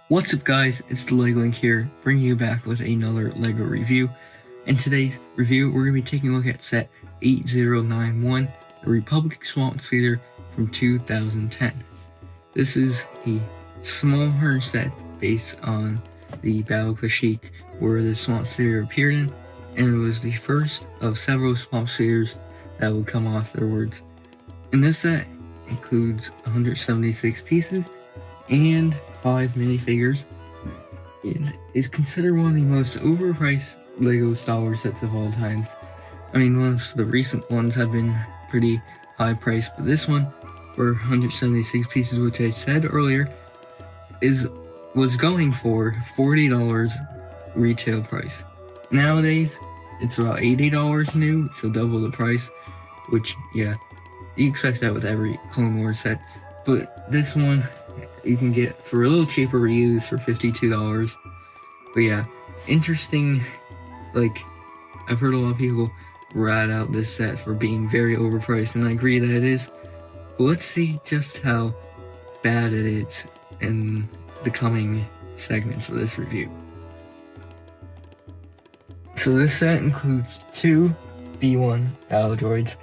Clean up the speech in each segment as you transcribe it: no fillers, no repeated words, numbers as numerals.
What's up guys, it's the Link here, bringing you back with another LEGO review. In today's review, we're going to be taking a look at set 8091, the Republic Swamp Speeder from 2010. This is a smaller set based on the Battle Kashyyyk where the Swamp Speeder appeared in, and it was the first of several Swamp Speeders that would come afterwards. And this set includes 176 pieces and 5 minifigures. It is considered one of the most overpriced LEGO Star Wars sets of all times. I mean, most of the recent ones have been pretty high priced, but this one, for 176 pieces, which I said earlier, was going for $40 retail price. Nowadays, it's about $80 new, so double the price, which, yeah, you expect that with every Clone Wars set, but this one you can get for a little cheaper reused for $52. But yeah, interesting. Like, I've heard a lot of people rat out this set for being very overpriced, and I agree that it is. But let's see just how bad it is in the coming segments of this review. So this set includes 2 B1 battle droids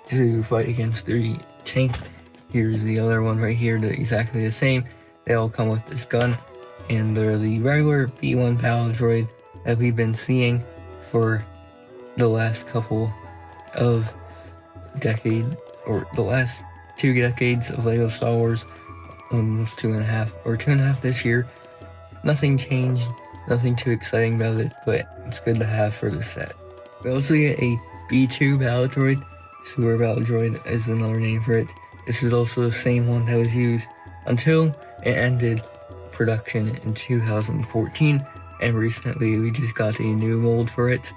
to fight against 3 tank. Here's the other one right here, they're exactly the same. They all come with this gun, and they're the regular B1 battle droid that we've been seeing for the last couple of decades, or the last 2 decades of LEGO Star Wars, almost 2.5, or 2.5 this year. Nothing changed, nothing too exciting about it, but it's good to have for the set. We also get a B2 battle droid. Super battle droid is another name for it. This is also the same one that was used until it ended production in 2014, and recently we just got a new mold for it.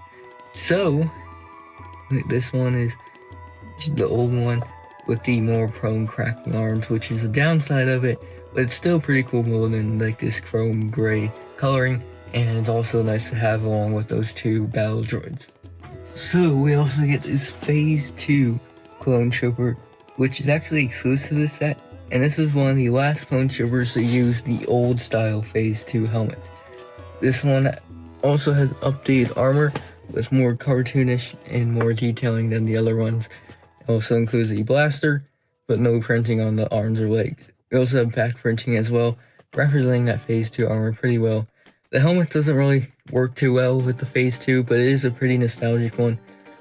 So, this one is the old one with the more prone cracking arms, which is a downside of it, but it's still pretty cool mold in like this chrome gray coloring, and it's also nice to have along with those 2 battle droids. So we also get this Phase 2 clone trooper, which is actually exclusive to this set, and this is one of the last clone troopers to use the old style Phase 2 helmet. This one also has updated armor with more cartoonish and more detailing than the other ones. It also includes a blaster, but no printing on the arms or legs. We also have back printing as well, representing that Phase 2 armor pretty well. The helmet doesn't really work too well with the Phase 2, but it is a pretty nostalgic one,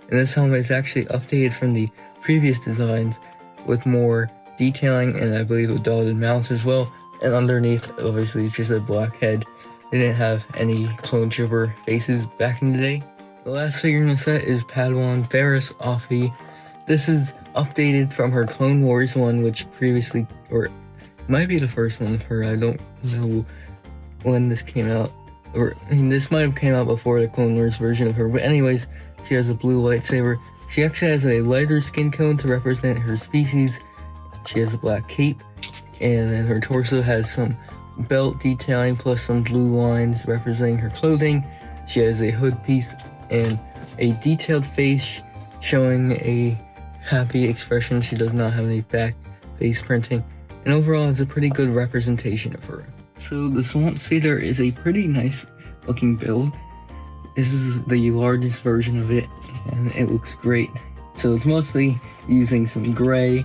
and this helmet is actually updated from the previous designs with more detailing, and I believe a dotted mouth as well, and underneath obviously it's just a black head. They didn't have any clone trooper faces back in the day. The last figure in the set is Padawan Ferris Offie. This is updated from her Clone Wars one, which previously, or might be the first one of her, I don't know when this came out, or I mean, this might have came out before the Clone Wars version of her, but anyways, she has a blue lightsaber. She actually has a lighter skin tone to represent her species. She has a black cape, and then her torso has some belt detailing plus some blue lines representing her clothing. She has a hood piece and a detailed face showing a happy expression. She does not have any back face printing, and overall it's a pretty good representation of her. So the Swamp Speeder is a pretty nice looking build. This is the largest version of it, and it looks great. So it's mostly using some gray,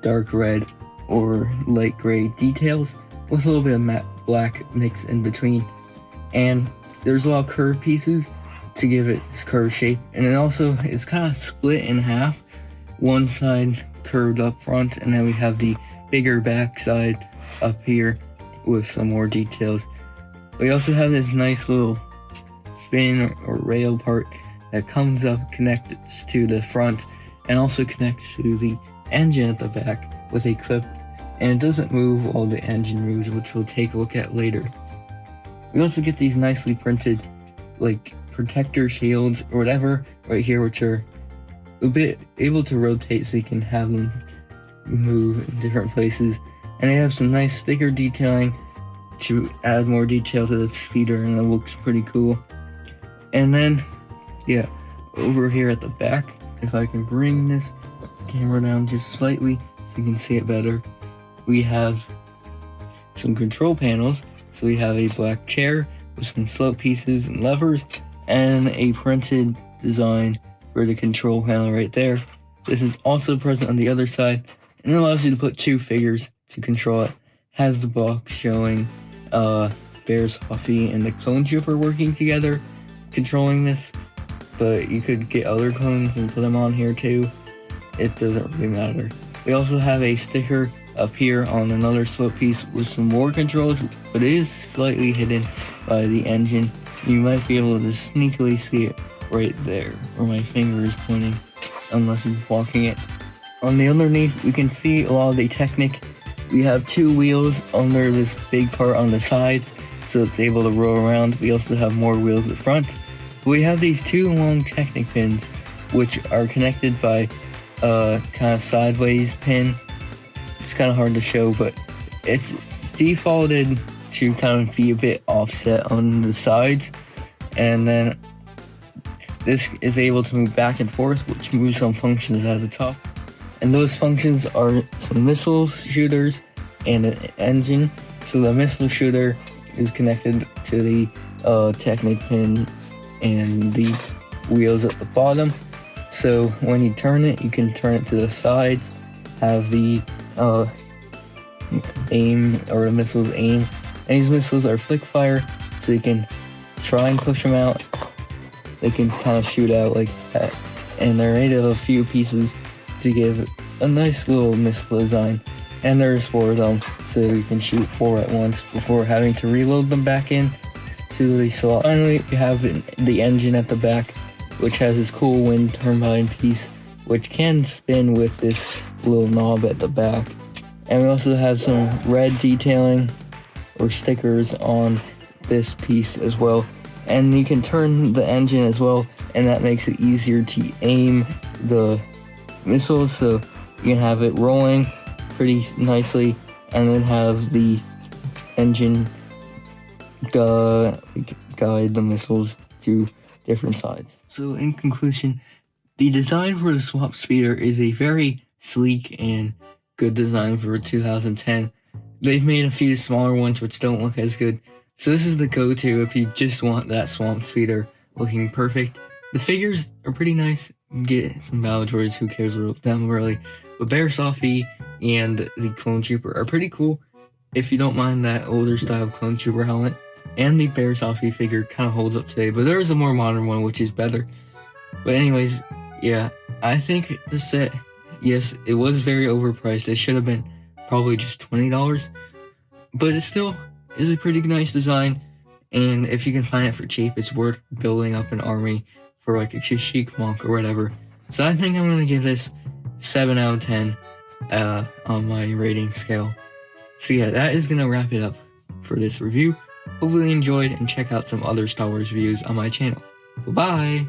dark red, or light gray details with a little bit of matte black mix in between. And there's a lot of curved pieces to give it this curved shape, and it also is kind of split in half. One side curved up front, and then we have the bigger back side up here with some more details. We also have this nice little fin or rail part that comes up, connects to the front, and also connects to the engine at the back with a clip, and it doesn't move while the engine moves, which we'll take a look at later. We also get these nicely printed like protector shields or whatever right here, which are a bit able to rotate so you can have them move in different places, and they have some nice sticker detailing to add more detail to the speeder, and it looks pretty cool. And then, yeah, over here at the back, if I can bring this camera down just slightly so you can see it better, we have some control panels So we have a black chair with some slope pieces and levers, and a printed design for the control panel right there. This is also present on the other side, and it allows you to put 2 figures to control it. Has the box showing Bear's Huffy and the clone trooper working together, controlling this, but you could get other clones and put them on here too. It doesn't really matter. We also have a sticker up here on another slope piece with some more controls, but it is slightly hidden by the engine. You might be able to sneakily see it right there where my finger is pointing, unless I'm blocking it. On the underneath, we can see a lot of the Technic. We have 2 wheels under this big part on the sides, so it's able to roll around. We also have more wheels at front. We have these 2 long Technic pins, which are connected by a kind of sideways pin. It's kind of hard to show, but it's defaulted to kind of be a bit offset on the sides, and then this is able to move back and forth, which moves some functions at the top. And those functions are some missile shooters and an engine. So the missile shooter is connected to the Technic pins and the wheels at the bottom. So when you turn it, you can turn it to the sides, have the aim, or the missiles aim. And these missiles are flick fire, so you can try and push them out. They can kind of shoot out like that. And they're made of a few pieces to give a nice little missile design. And there's 4 of them, so you can shoot 4 at once before having to reload them back in to the slot. Finally, we have the engine at the back, which has this cool wind turbine piece, which can spin with this little knob at the back. And we also have some red detailing or stickers on this piece as well. And you can turn the engine as well, and that makes it easier to aim the missiles, so you can have it rolling pretty nicely, and then have the engine guide the missiles to different sides. So in conclusion, the design for the swap speeder is a very sleek and good design for 2010. They've made a few smaller ones which don't look as good, so this is the go-to if you just want that swamp speeder looking perfect. The figures are pretty nice. You can get some battle droids, who cares about them really. But Bear Softy and the Clone Trooper are pretty cool if you don't mind that older style Clone Trooper helmet. And the Bear Softy figure kind of holds up today, but there is a more modern one which is better. But anyways, yeah, I think the set, yes, it was very overpriced. It should have been probably just $20, but it still is a pretty nice design, and if you can find it for cheap, it's worth building up an army for like a Kashyyyk monk or whatever. So I think I'm going to give this 7 out of 10 on my rating scale. So yeah, that is going to wrap it up for this review. Hopefully you enjoyed, and check out some other Star Wars reviews on my channel. Bye-bye!